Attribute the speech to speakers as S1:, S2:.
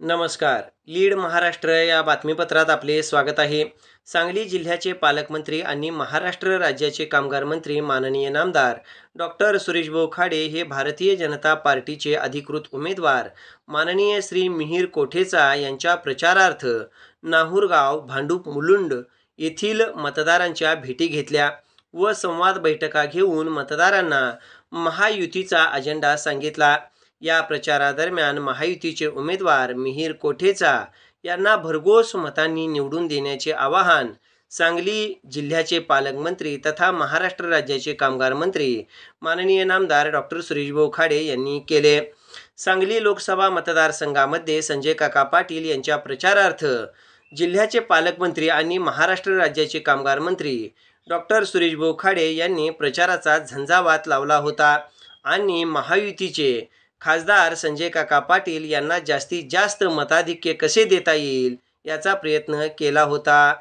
S1: नमस्कार. लीड महाराष्ट्र या बातमीपत्रात आपले स्वागत आहे. सांगली जिल्ह्याचे पालकमंत्री आणि महाराष्ट्र राज्याचे कामगार मंत्री माननीय नामदार डॉक्टर सुरेशभाऊ खाडे हे भारतीय जनता पार्टीचे अधिकृत उमेदवार माननीय श्री मिहीर कोठेचा यांच्या प्रचारार्थ नाहूरगाव, भांडूप, मुलुंड येथील मतदारांच्या भेटी घेतल्या व संवाद बैठका घेऊन मतदारांना महायुतीचा अजेंडा सांगितला. या प्रचारादरम्यान महायुतीचे उमेदवार मिहीर कोठेचा यांना भरघोस मतांनी निवडून देण्याचे आवाहन सांगली जिल्ह्याचे पालकमंत्री तथा महाराष्ट्र राज्याचे कामगार मंत्री माननीय नामदार डॉक्टर सुरेशभाऊ खाडे यांनी केले. सांगली लोकसभा मतदारसंघामध्ये संजय काका पाटील यांच्या प्रचारार्थ जिल्ह्याचे पालकमंत्री आणि महाराष्ट्र राज्याचे कामगार मंत्री डॉक्टर सुरेशभाऊ खाडे यांनी प्रचाराचा झंझावात लावला होता आणि महायुतीचे खासदार संजय काका पाटील यांना जास्तीत जास्त मताधिक्य कसे देता येईल याचा प्रयत्न केला होता.